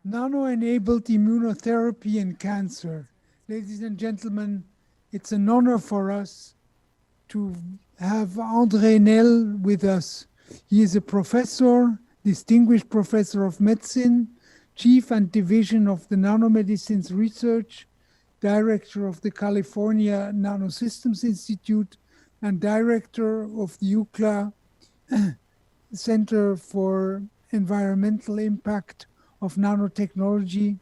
Nano-enabled immunotherapy and cancer. Ladies and gentlemen, it's an honor for us to have André with us. He is a professor, distinguished professor of medicine, chief and division of the Nano-medicines research, director of the California NanoSystems Institute, and director of the UCLA Center for Environmental Impact of Nanotechnology,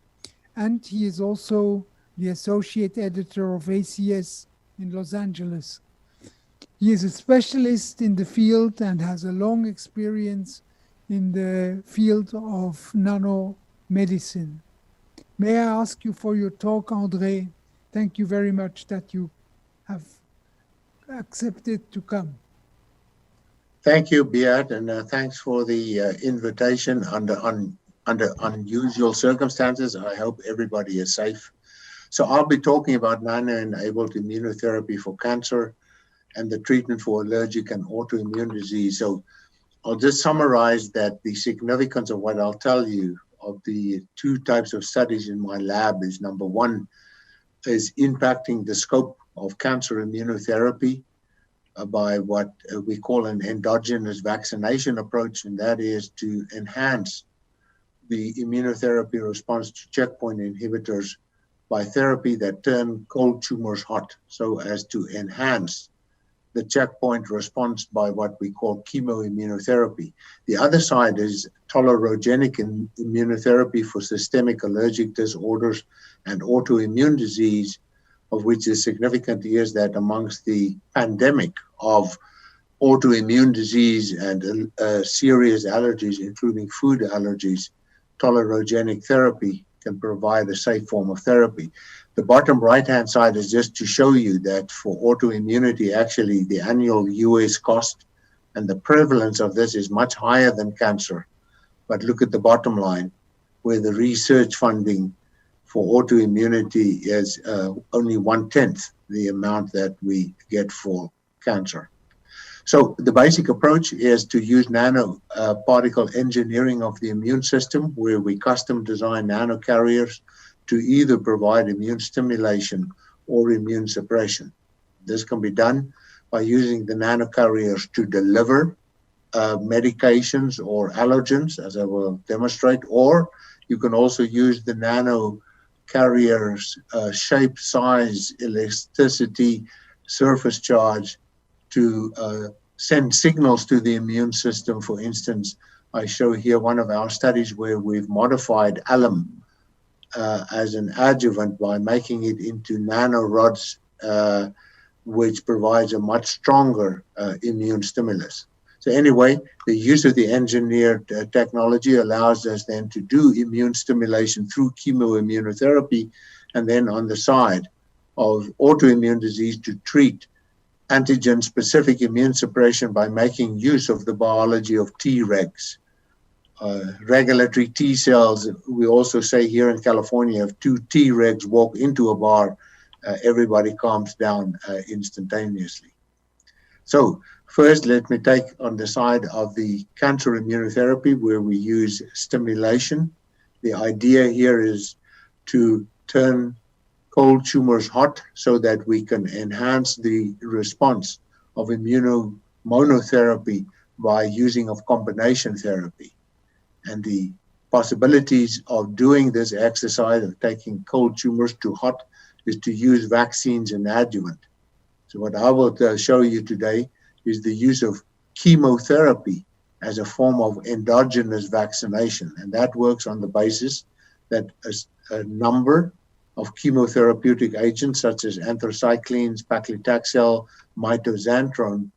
and he is also the associate editor of ACS in Los Angeles. He is a specialist in the field and has a long experience in the field of nanomedicine. May I ask you for your talk, André? Thank you very much that you have accepted to come. Thank you, Beat, and thanks for the invitation under unusual circumstances. I hope everybody is safe. So I'll be talking about nano-enabled immunotherapy for cancer and the treatment for allergic and autoimmune disease. So I'll just summarize that the significance of what I'll tell you of the two types of studies in my lab is, number one, is impacting the scope of cancer immunotherapy by what we call an endogenous vaccination approach, and that is to enhance the immunotherapy response to checkpoint inhibitors by therapy that turn cold tumors hot, so as to enhance the checkpoint response by what we call chemoimmunotherapy. The other side is tolerogenic immunotherapy for systemic allergic disorders and autoimmune disease, of which is significant is that amongst the pandemic of autoimmune disease and serious allergies, including food allergies, tolerogenic therapy can provide a safe form of therapy. The bottom right-hand side is just to show you that for autoimmunity, actually the annual US cost and the prevalence of this is much higher than cancer. But look at the bottom line, where the research funding for autoimmunity is only 1/10 the amount that we get for cancer. So the basic approach is to use nanoparticle engineering of the immune system, where we custom design nanocarriers to either provide immune stimulation or immune suppression. This can be done by using the nanocarriers to deliver medications or allergens, as I will demonstrate, or you can also use the nanocarriers shape, size, elasticity, surface charge to send signals to the immune system. For instance, I show here one of our studies where we've modified alum as an adjuvant by making it into nanorods, which provides a much stronger immune stimulus. So anyway, the use of the engineered technology allows us then to do immune stimulation through chemoimmunotherapy, and then on the side of autoimmune disease to treat antigen-specific immune suppression by making use of the biology of Tregs. Regulatory T cells, we also say here in California, if 2 Tregs walk into a bar, everybody calms down instantaneously. So first, let me take on the side of the cancer immunotherapy where we use stimulation. The idea here is to turn cold tumors hot so that we can enhance the response of immunomonotherapy by using of combination therapy. And the possibilities of doing this exercise of taking cold tumors to hot is to use vaccines and adjuvant. So what I will show you today is the use of chemotherapy as a form of endogenous vaccination. And that works on the basis that a number of chemotherapeutic agents such as anthracyclines, paclitaxel, mitoxantrone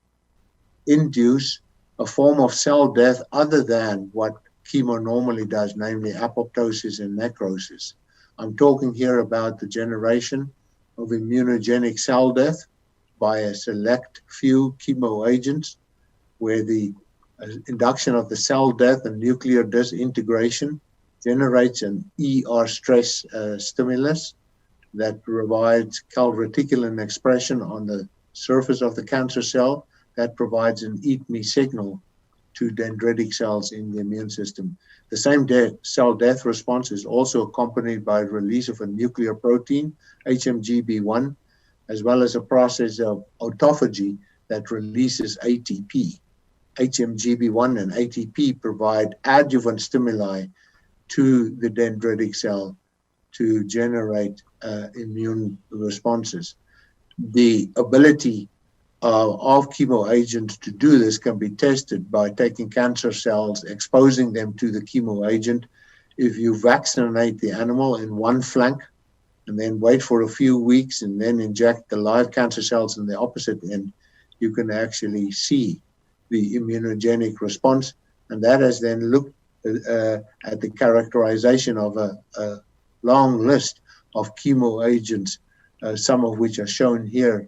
induce a form of cell death other than what chemo normally does, namely apoptosis and necrosis. I'm talking here about the generation of immunogenic cell death by a select few chemo agents, where the induction of the cell death and nuclear disintegration generates an ER stress stimulus that provides calreticulin expression on the surface of the cancer cell that provides an eat me signal to dendritic cells in the immune system. The same cell death response is also accompanied by release of a nuclear protein, HMGB1, as well as a process of autophagy that releases ATP. HMGB1 and ATP provide adjuvant stimuli to the dendritic cell to generate immune responses. The ability of chemo agents to do this can be tested by taking cancer cells, exposing them to the chemo agent. If you vaccinate the animal in one flank and then wait for a few weeks and then inject the live cancer cells in the opposite end, you can actually see the immunogenic response. And that has then looked at the characterization of a long list of chemo agents, some of which are shown here.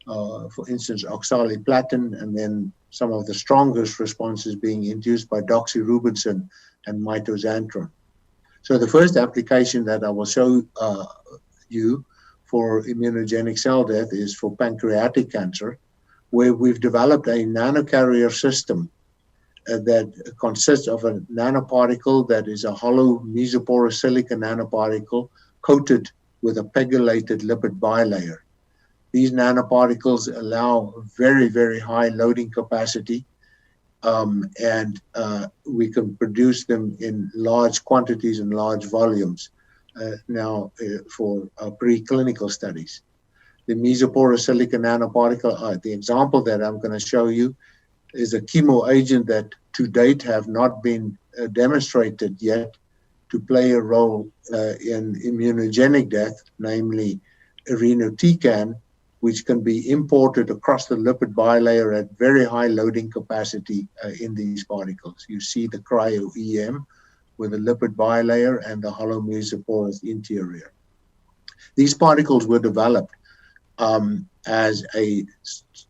For instance, oxaliplatin, and then some of the strongest responses being induced by doxorubicin and mitoxantrone. So the first application that I will show you for immunogenic cell death is for pancreatic cancer, where we've developed a nanocarrier system that consists of a nanoparticle that is a hollow mesoporous silica nanoparticle coated with a pegylated lipid bilayer. These nanoparticles allow very, very high loading capacity, and we can produce them in large quantities and large volumes now for preclinical studies. The mesoporous silica nanoparticle, the example that I'm going to show you, is a chemo agent that to date have not been demonstrated yet to play a role in immunogenic death, namely irinotecan, which can be imported across the lipid bilayer at very high loading capacity in these particles. You see the Cryoem with a lipid bilayer and the hollow mesoporous interior. These particles were developed as a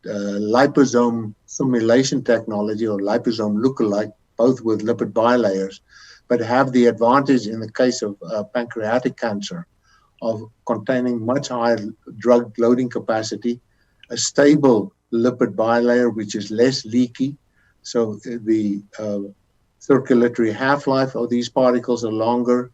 liposome simulation technology or liposome lookalike, both with lipid bilayers, but have the advantage in the case of pancreatic cancer of containing much higher drug loading capacity, a stable lipid bilayer which is less leaky. So the circulatory half-life of these particles are longer,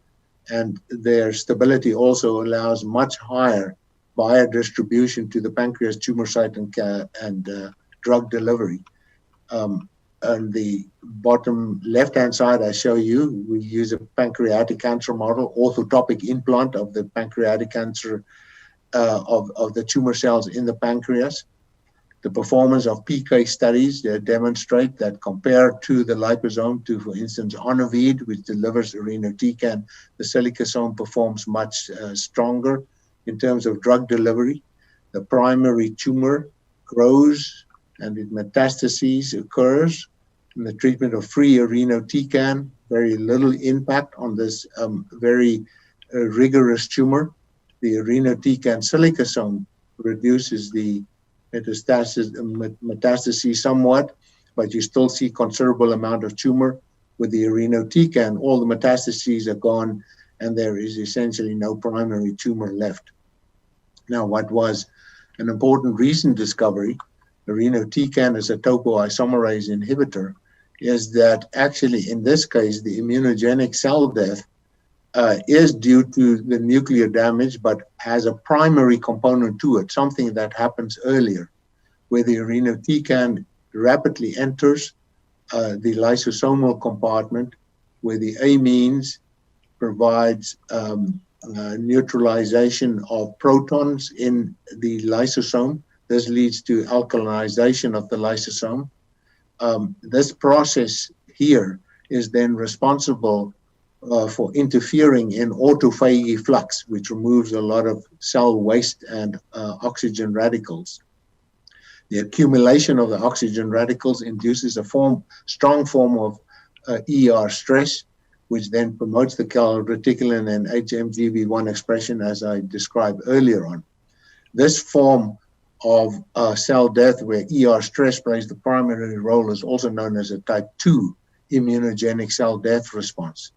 and their stability also allows much higher biodistribution to the pancreas tumor site and drug delivery. On the bottom left-hand side, I show you, we use a pancreatic cancer model, orthotopic implant of the pancreatic cancer of the tumor cells in the pancreas. The performance of PK studies demonstrate that compared to the liposome, to, for instance, Onavid, which delivers irinotecan, the silicosome performs much stronger in terms of drug delivery. The primary tumor grows and it metastases occurs. In the treatment of free irinotecan, very little impact on this very rigorous tumor. The irinotecan silicosome reduces the metastases somewhat, but you still see considerable amount of tumor. With the irinotecan, all the metastases are gone and there is essentially no primary tumor left. Now, what was an important recent discovery, irinotecan is a topoisomerase inhibitor, is that actually in this case, the immunogenic cell death is due to the nuclear damage, but has a primary component to it, something that happens earlier, where the irinotecan rapidly enters the lysosomal compartment, where the amines provides neutralization of protons in the lysosome. This leads to alkalinization of the lysosome. This process here is then responsible for interfering in autophagy flux, which removes a lot of cell waste and oxygen radicals. The accumulation of the oxygen radicals induces a strong form of ER stress, which then promotes the calreticulin and HMGB1 expression, as I described earlier on. This form of cell death, where ER stress plays the primary role, is also known as a type 2 immunogenic cell death response.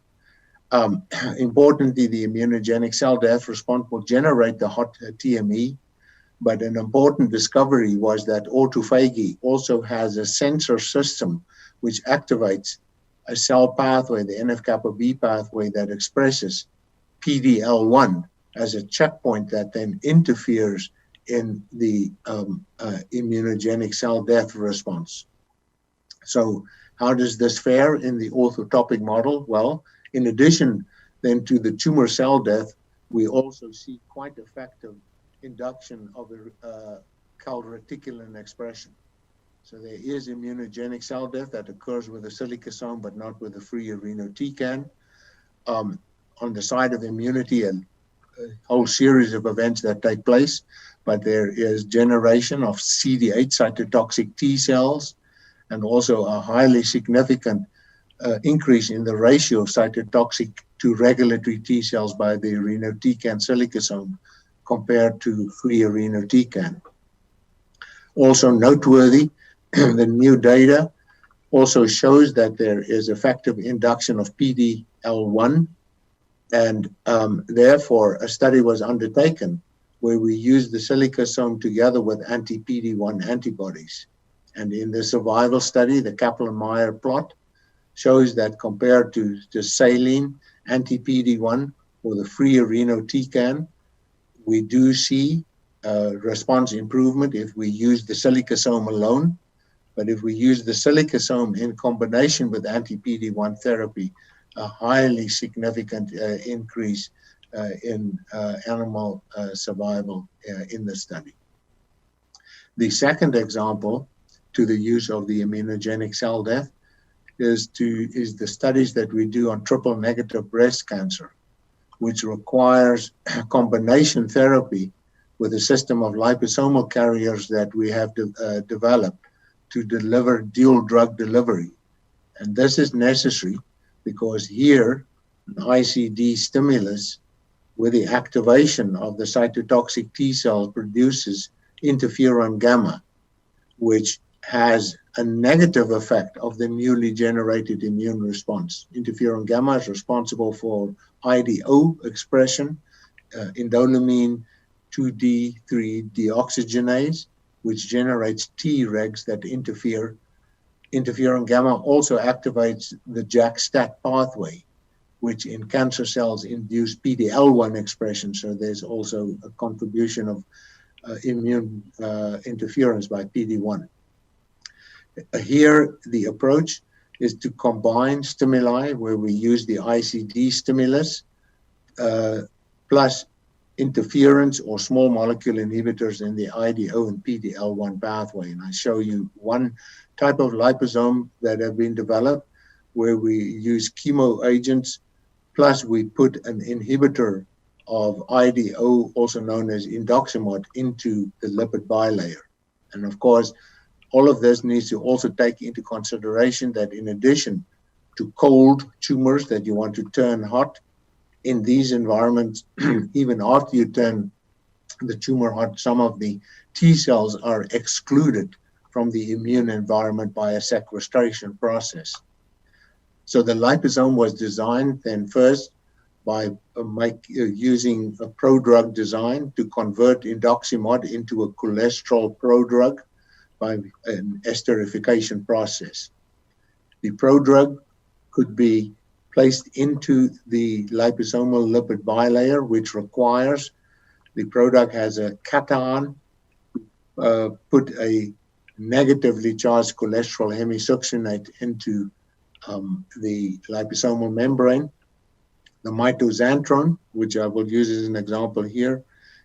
Importantly, the immunogenic cell death response will generate the hot TME, but an important discovery was that autophagy also has a sensor system which activates a cell pathway, the NF-kappa B pathway, that expresses PD-L1 as a checkpoint that then interferes in the immunogenic cell death response. So how does this fare in the orthotopic model? Well, in addition then to the tumor cell death, we also see quite effective induction of calreticulin expression. So there is immunogenic cell death that occurs with a silicosome, but not with a free irinotecan. On the side of immunity, a whole series of events that take place, but there is generation of CD8 cytotoxic T cells, and also a highly significant increase in the ratio of cytotoxic to regulatory T cells by the irinotecan silicosome compared to free irinotecan. Also noteworthy, the new data also shows that there is effective induction of PD-L1, and therefore a study was undertaken where we used the silicosome together with anti-PD-1 antibodies. And in the survival study, the Kaplan-Meier plot shows that compared to the saline anti-PD-1 or the free irinotecan, we do see response improvement if we use the silicosome alone. But if we use the silicosome in combination with anti-PD-1 therapy, a highly significant increase in animal survival in the study. The second example to the use of the immunogenic cell death is the studies that we do on triple-negative breast cancer, which requires combination therapy with a system of liposomal carriers that we have developed to deliver dual drug delivery. And this is necessary because here, an ICD stimulus with the activation of the cytotoxic T cells produces interferon gamma, which has a negative effect of the newly generated immune response. Interferon gamma is responsible for IDO expression, indoleamine 2D3 deoxygenase, which generates Tregs that interfere. Interferon gamma also activates the JAK-STAT pathway, which in cancer cells induce PD-L1 expression. So there's also a contribution of immune interference by PD-1. Here, the approach is to combine stimuli where we use the ICD stimulus plus interference or small molecule inhibitors in the IDO and PD-L1 pathway. And I show you one type of liposome that have been developed where we use chemo agents, plus we put an inhibitor of IDO, also known as indoximod, into the lipid bilayer. And of course, all of this needs to also take into consideration that in addition to cold tumors that you want to turn hot, in these environments, even after you turn the tumor hot, some of the T cells are excluded from the immune environment by a sequestration process. So the liposome was designed then first by using a prodrug design to convert indoximod into a cholesterol prodrug by an esterification process. The prodrug could be placed into the liposomal lipid bilayer, which requires the product has a cation, put a negatively charged cholesterol hemisuccinate into the liposomal membrane. The mitoxantron, which I will use as an example here,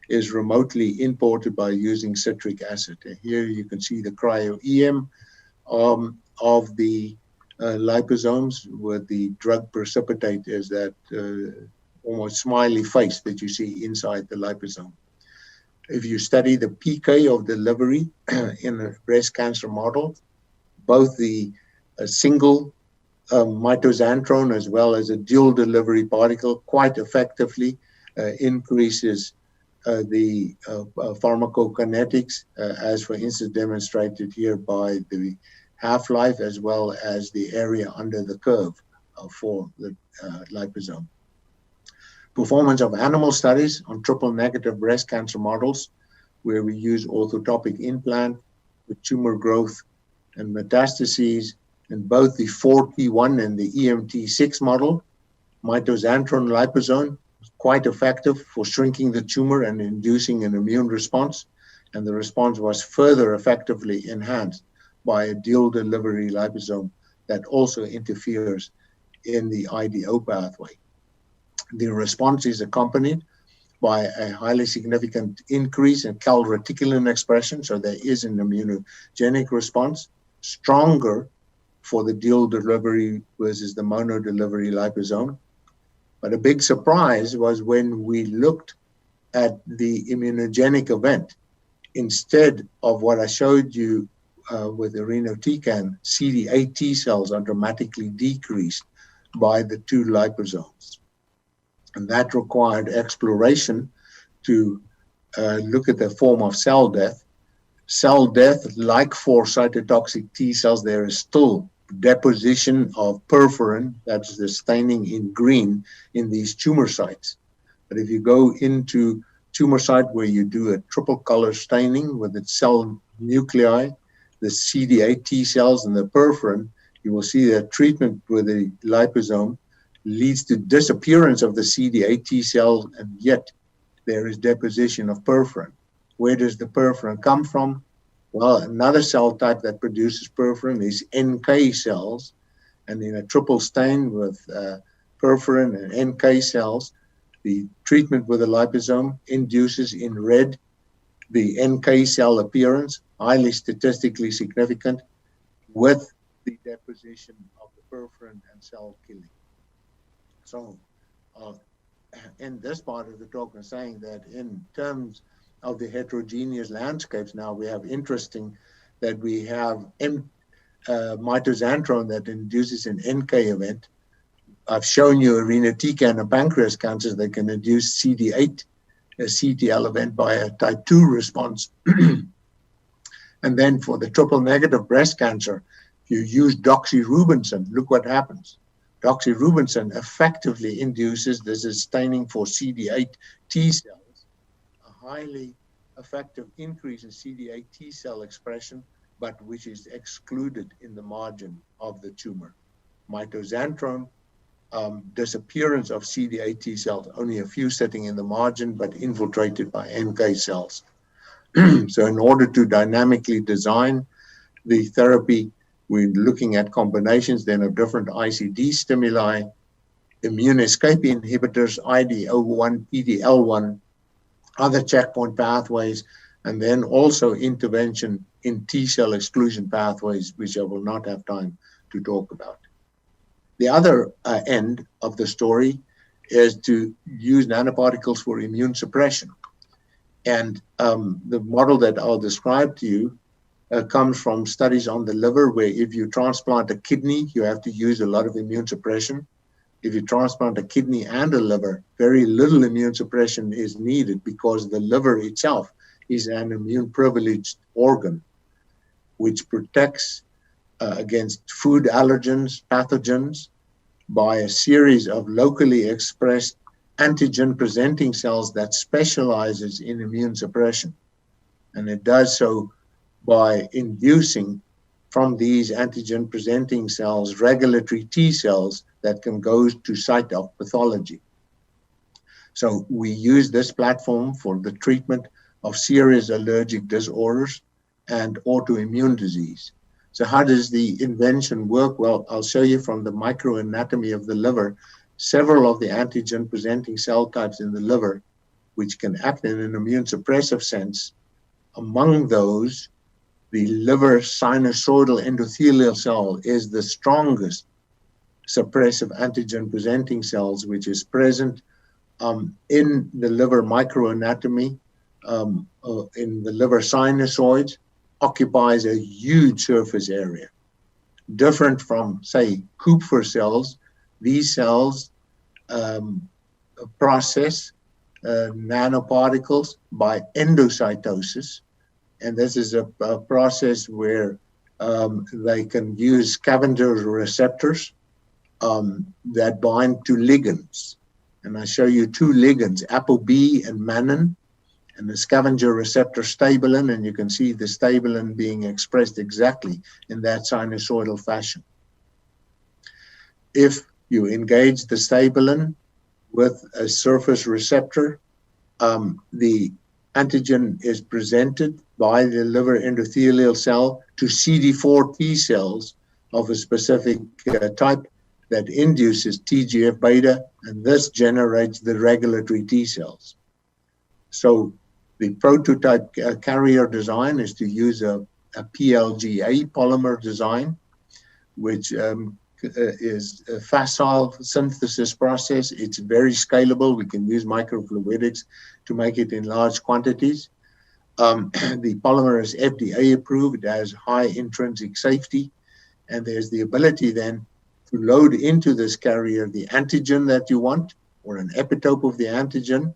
is remotely imported by using citric acid. Here you can see the Cryoem of the liposomes, where the drug precipitate is that almost smiley face that you see inside the liposome. If you study the PK of delivery in a breast cancer model, both the single mitoxantron as well as a dual delivery particle quite effectively increases the pharmacokinetics, as for instance demonstrated here by the half-life as well as the area under the curve for the liposome. Performance of animal studies on triple-negative breast cancer models, where we use orthotopic implant with tumor growth and metastases, In both the 4T1 and the EMT6 model, mitoxantrone liposome is quite effective for shrinking the tumor and inducing an immune response, and the response was further effectively enhanced by a dual delivery liposome that also interferes in the IDO pathway. The response is accompanied by a highly significant increase in calreticulin expression, so there is an immunogenic response, stronger for the dual delivery versus the mono delivery liposome. But a big surprise was when we looked at the immunogenic event. Instead of what I showed you with irinotecan, CD8 T cells are dramatically decreased by the two liposomes. And that required exploration to look at the form of cell death. Cell death, like for cytotoxic T cells, there is still deposition of perforin, that's the staining in green, in these tumor sites. But if you go into tumor site where you do a triple color staining with its cell nuclei, the CD8 T cells and the perforin, you will see that treatment with the liposome leads to disappearance of the CD8 T cells, and yet there is deposition of perforin. Where does the perforin come from? Well, another cell type that produces perforin is NK cells, and in a triple stain with perforin and NK cells, the treatment with the liposome induces in red the NK cell appearance, highly statistically significant, with the deposition of the perforin and cell killing. So in this part of the talk, I'm saying that in terms of the heterogeneous landscapes, now we have interesting that we have mitoxantrone that induces an NK event. I've shown you irinotecan and pancreas cancers that can induce CD8, a CTL event by a type 2 response. And then for the triple negative breast cancer, if you use doxorubicin, look what happens. Doxorubicin effectively induces, this is staining for CD8 T cells, a highly effective increase in CD8 T cell expression, but which is excluded in the margin of the tumor. Mitoxantrone, disappearance of CD8 T cells, only a few sitting in the margin, but infiltrated by NK cells. So in order to dynamically design the therapy, we're looking at combinations then of different ICD stimuli, immune escape inhibitors, IDO1, PD-L1, other checkpoint pathways, and then also intervention in T cell exclusion pathways, which I will not have time to talk about. The other end of the story is to use nanoparticles for immune suppression. And the model that I'll describe to you comes from studies on the liver, where if you transplant a kidney, you have to use a lot of immune suppression. If you transplant a kidney and a liver, very little immune suppression is needed because the liver itself is an immune privileged organ, which protects against food allergens, pathogens, by a series of locally expressed antigen-presenting cells that specializes in immune suppression. And it does so by inducing from these antigen-presenting cells regulatory T cells that can go to site of pathology. So we use this platform for the treatment of serious allergic disorders and autoimmune disease. So how does the invention work? Well, I'll show you from the microanatomy of the liver, several of the antigen-presenting cell types in the liver, which can act in an immune suppressive sense. Among those, the liver sinusoidal endothelial cell is the strongest suppressive antigen-presenting cells, which is present in the liver microanatomy, in the liver sinusoids, occupies a huge surface area. Different from, say, Kupffer cells, these cells process nanoparticles by endocytosis. And this is a process where they can use scavenger receptors that bind to ligands. And I show you two ligands, ApoB and mannan, and the scavenger receptor stabilin, and you can see the stabilin being expressed exactly in that sinusoidal fashion. If you engage the stabilin with a surface receptor, the antigen is presented by the liver endothelial cell to CD4 T cells of a specific type that induces TGF-beta, and this generates the regulatory T cells. So the prototype carrier design is to use a PLGA polymer design, which is a facile synthesis process. It's very scalable. We can use microfluidics to make it in large quantities. The polymer is FDA approved. It has high intrinsic safety, and there's the ability then to load into this carrier the antigen that you want, or an epitope of the antigen.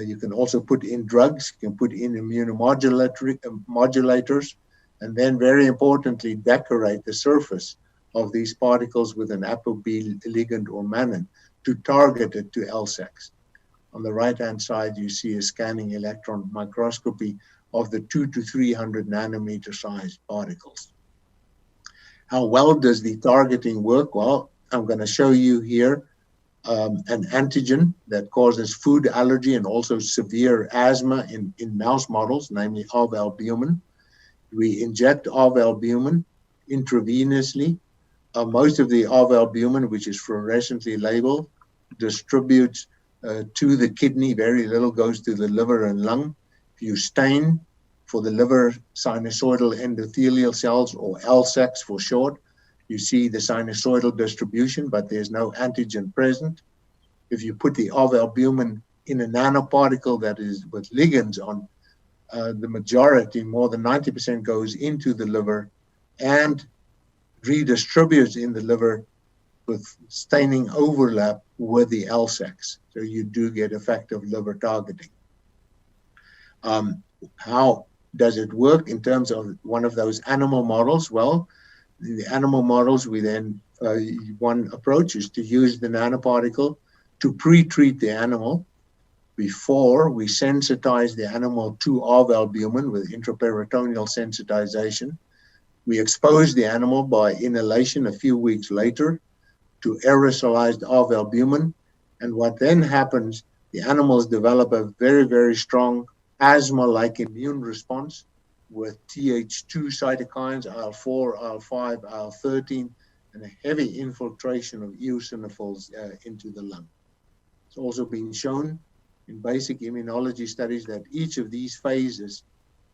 You can also put in drugs, you can put in immunomodulators, and then very importantly, decorate the surface of these particles with an ApoB ligand or mannan to target it to LSACs. On the right-hand side, you see a scanning electron microscopy of the 200 to 300 nanometer sized particles. How well does the targeting work? Well, I'm going to show you here an antigen that causes food allergy and also severe asthma in mouse models, namely albumin. We inject albumin intravenously. Most of the albumin, which is fluorescently labeled, distributes to the kidney. Very little goes to the liver and lung. If you stain for the liver sinusoidal endothelial cells, or LSACs for short, you see the sinusoidal distribution, but there's no antigen present. If you put the albumin in a nanoparticle that is with ligands on, the majority, more than 90%, goes into the liver and redistributes in the liver with staining overlap with the LSACs. So you do get effective liver targeting. How does it work in terms of one of those animal models? Well, the animal models, we then, one approach is to use the nanoparticle to pre-treat the animal before we sensitize the animal to albumin with intraperitoneal sensitization. We expose the animal by inhalation a few weeks later to aerosolized albumin. And what then happens, the animals develop a very, very strong asthma-like immune response with Th2 cytokines, IL-4, IL-5, IL-13, and a heavy infiltration of eosinophils into the lung. It's also been shown in basic immunology studies that each of these phases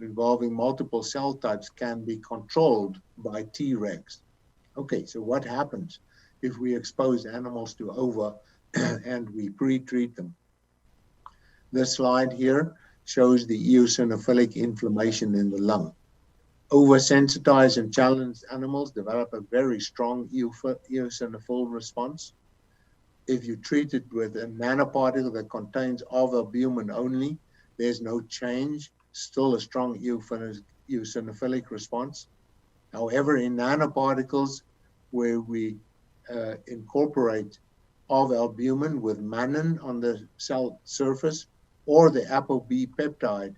involving multiple cell types can be controlled by Tregs. Okay, so what happens if we expose animals to OVA and we pre-treat them? This slide here shows the eosinophilic inflammation in the lung. Oversensitized and challenged animals develop a very strong eosinophil response. If you treat it with a nanoparticle that contains albumin only, there's no change, still a strong eosinophilic response. However, in nanoparticles where we incorporate albumin with mannan on the cell surface or the ApoB peptide,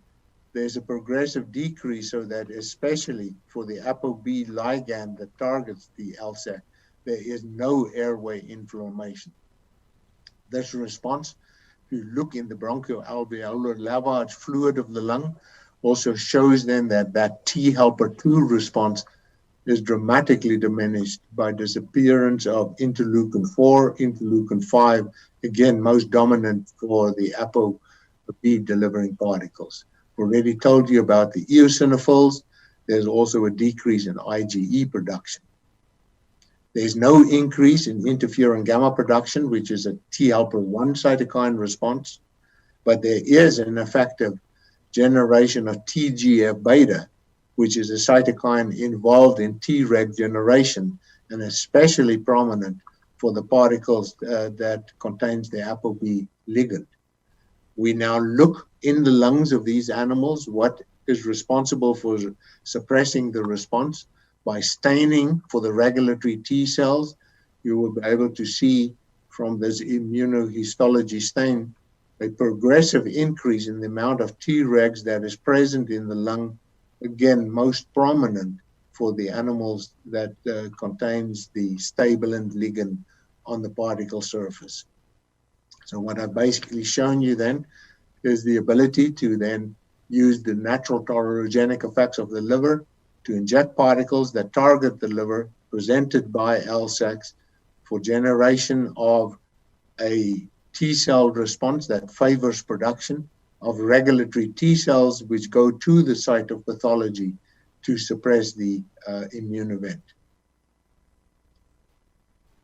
there's a progressive decrease, so that especially for the ApoB ligand that targets the LSAC, there is no airway inflammation. This response, if you look in the bronchoalveolar lavage fluid of the lung, also shows then that that T helper 2 response is dramatically diminished by disappearance of interleukin 4, interleukin 5, again, most dominant for the ApoB delivering particles. Already told you about the eosinophils. There's also a decrease in IgE production. There's no increase in interferon gamma production, which is a T helper 1 cytokine response, but there is an effective generation of TGF-beta, which is a cytokine involved in Treg generation and especially prominent for the particles that contains the ApoB ligand. We now look in the lungs of these animals what is responsible for suppressing the response. By staining for the regulatory T cells, you will be able to see from this immunohistology stain a progressive increase in the amount of Tregs that is present in the lung, again, most prominent for the animals that contains the stabilin ligand on the particle surface. So what I've basically shown you then is the ability to then use the natural tolerogenic effects of the liver to inject particles that target the liver presented by LSACs for generation of a T cell response that favors production of regulatory T cells which go to the site of pathology to suppress the immune event.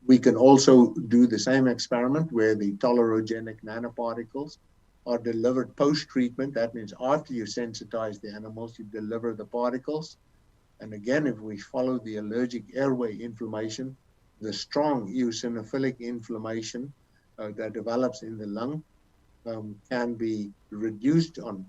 We can also do the same experiment where the tolerogenic nanoparticles are delivered post-treatment. That means after you sensitize the animals, you deliver the particles. And again, if we follow the allergic airway inflammation, the strong eosinophilic inflammation that develops in the lung can be reduced on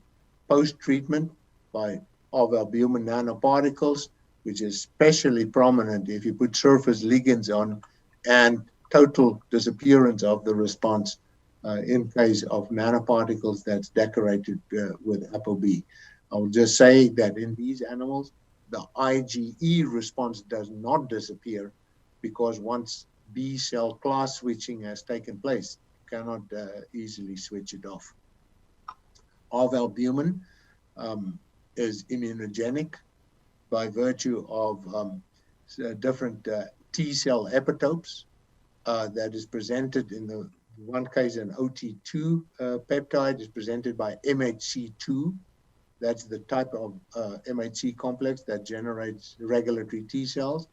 post-treatment of albumin nanoparticles, which is especially prominent if you put surface ligands on, and total disappearance of the response in case of nanoparticles that's decorated with ApoB. I'll just say that in these animals, the IgE response does not disappear because once B cell class switching has taken place, you cannot easily switch it off. Of albumin is immunogenic by virtue of different T cell epitopes that is presented in the one case, an OT2 peptide is presented by MHC2. That's the type of MHC complex that generates regulatory T cells.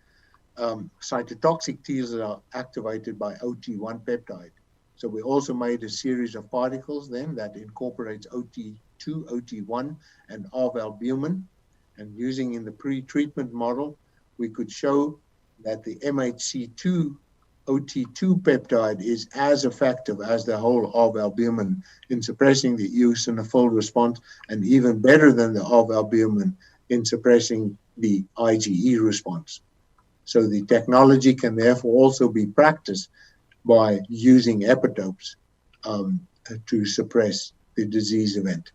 Cytotoxic T cells are activated by OT1 peptide. So we also made a series of particles then that incorporates OT2, OT1, and of albumin. And using in the pre-treatment model, we could show that the MHC2 OT2 peptide is as effective as the whole of albumin in suppressing the eosinophil response, and even better than the of albumin in suppressing the IgE response. So the technology can therefore also be practiced by using epitopes to suppress the disease event.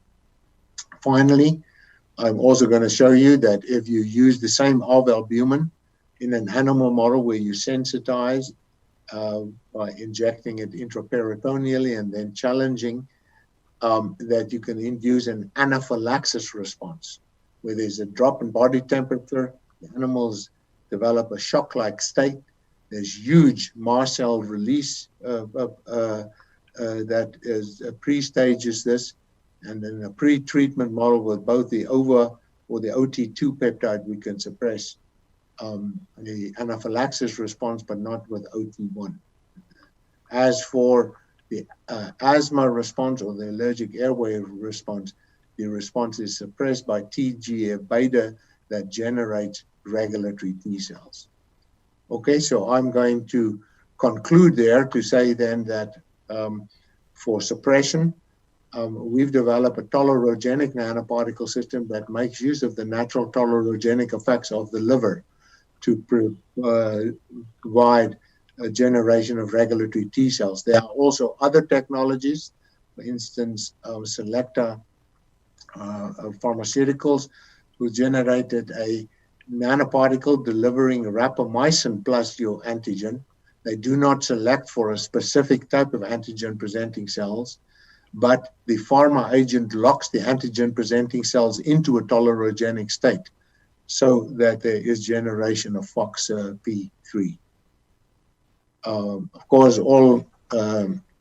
Finally, I'm also going to show you that if you use the same of albumin in an animal model where you sensitize by injecting it intraperitoneally and then challenging, that you can induce an anaphylaxis response, where there's a drop in body temperature, the animals develop a shock-like state, there's huge mast cell release that is pre-stages this, and in a pre-treatment model with both the OVA or the OT2 peptide, we can suppress the anaphylaxis response, but not with OT1. As for the asthma response or the allergic airway response, the response is suppressed by TGF-beta that generates regulatory T cells. Okay, so I'm going to conclude there to say then that for suppression, we've developed a tolerogenic nanoparticle system that makes use of the natural tolerogenic effects of the liver to provide a generation of regulatory T cells. There are also other technologies, for instance, Selecta Pharmaceuticals, who generated a nanoparticle delivering rapamycin plus your antigen. They do not select for a specific type of antigen-presenting cells, but the pharma agent locks the antigen-presenting cells into a tolerogenic state, so that there is generation of FOXP3. Of course, all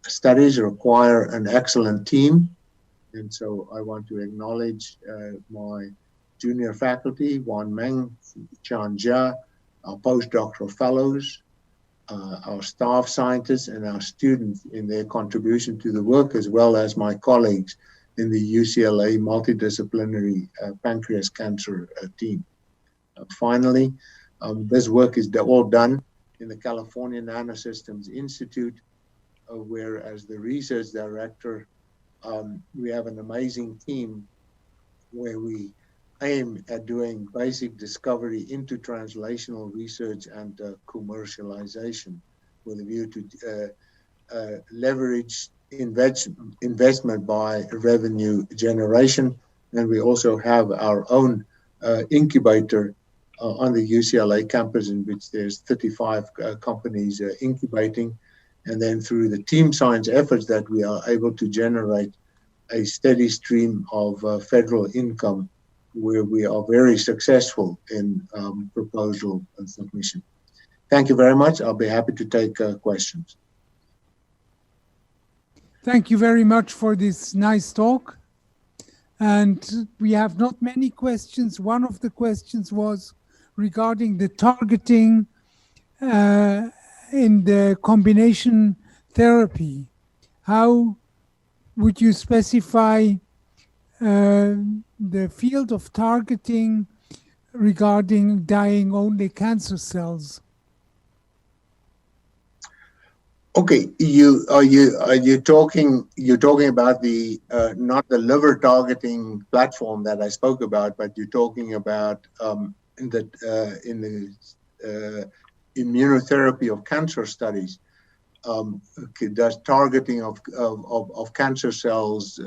studies require an excellent team, and so I want to acknowledge my junior faculty, Wan Meng, Chan Jia, our postdoctoral fellows, our staff scientists, and our students in their contribution to the work, as well as my colleagues in the UCLA multidisciplinary pancreas cancer team. Finally, this work is all done in the California NanoSystems Institute, where as the research director, we have an amazing team where we aim at doing basic discovery into translational research and commercialization with a view to leverage investment by revenue generation. And we also have our own incubator on the UCLA campus, in which there's 35 companies incubating. And then through the team science efforts that we are able to generate a steady stream of federal income where we are very successful in proposal and submission. Thank you very much. I'll be happy to take questions. Thank you very much for this nice talk. And we have not many questions. One of the questions was regarding the targeting in the combination therapy. How would you specify the field of targeting regarding dying only cancer cells? Okay, you're talking about the not the liver targeting platform that I spoke about, but you're talking about in the immunotherapy of cancer studies. Does targeting of cancer cells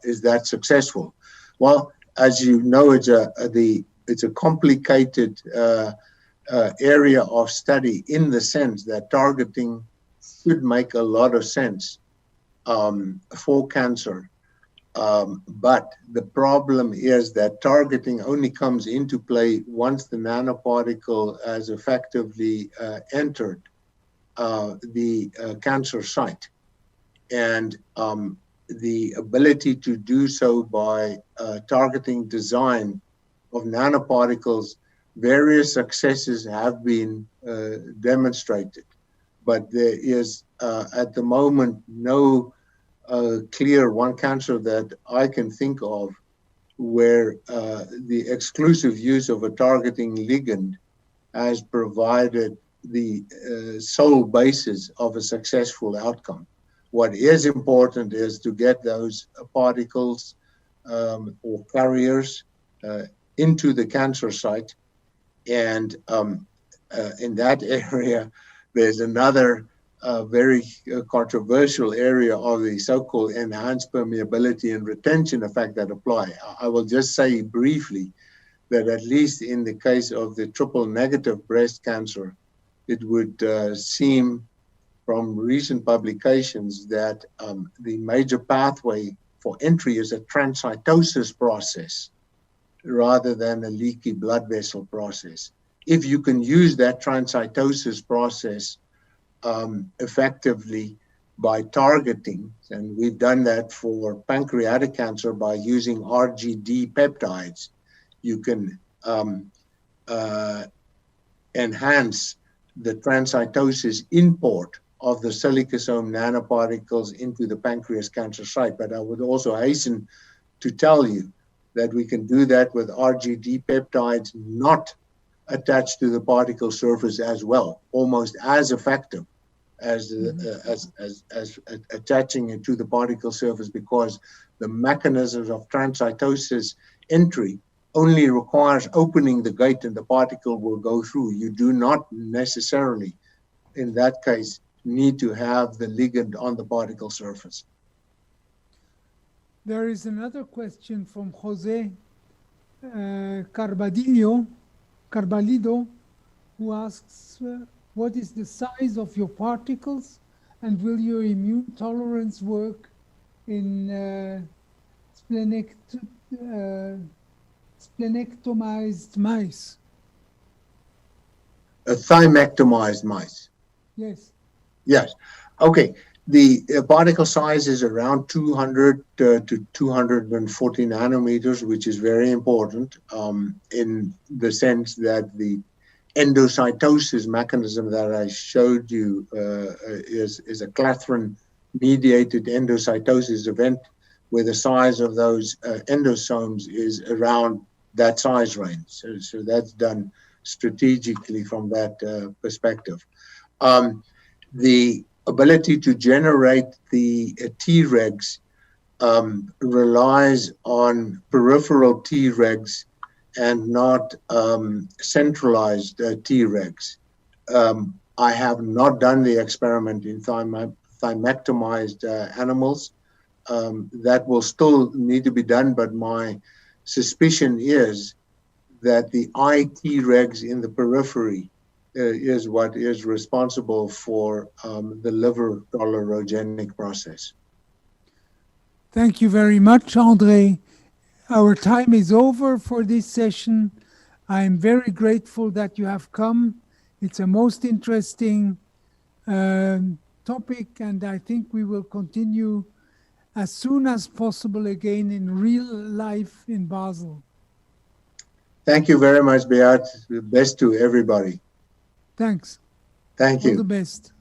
is that successful? Well, as you know, it's a complicated area of study in the sense that targeting should make a lot of sense for cancer. But the problem is that targeting only comes into play once the nanoparticle has effectively entered the cancer site. And the ability to do so by targeting design of nanoparticles, various successes have been demonstrated. But there is, at the moment, no clear one cancer that I can think of where the exclusive use of a targeting ligand has provided the sole basis of a successful outcome. What is important is to get those particles or carriers into the cancer site. And in that area, there's another very controversial area of the so-called enhanced permeability and retention effect that apply. I will just say briefly that at least in the case of the triple negative breast cancer, it would seem from recent publications that the major pathway for entry is a transcytosis process rather than a leaky blood vessel process. If you can use that transcytosis process effectively by targeting, and we've done that for pancreatic cancer by using RGD peptides, you can enhance the transcytosis import of the silicosome nanoparticles into the pancreas cancer site. But I would also hasten to tell you that we can do that with RGD peptides not attached to the particle surface as well, almost as effective as attaching it to the particle surface, because the mechanisms of transcytosis entry only requires opening the gate and the particle will go through. You do not necessarily, in that case, need to have the ligand on the particle surface. There is another question from Jose Carbalido, who asks, what is the size of your particles and will your immune tolerance work in splenectomized mice? Thymectomized mice. Yes. Yes. Okay. The particle size is around 200 to 240 nanometers, which is very important in the sense that the endocytosis mechanism that I showed you is a clathrin-mediated endocytosis event where the size of those endosomes is around that size range. So that's done strategically from that perspective. The ability to generate the Tregs relies on peripheral Tregs and not centralized Tregs. I have not done the experiment in thymectomized animals. That will still need to be done, but my suspicion is that the Tregs in the periphery is what is responsible for the liver tolerogenic process. Thank you very much, André. Our time is over for this session. I am very grateful that you have come. It's a most interesting topic, and I think we will continue as soon as possible again in real life in Basel. Thank you very much, Beat. Best to everybody. Thanks. Thank you. All the best.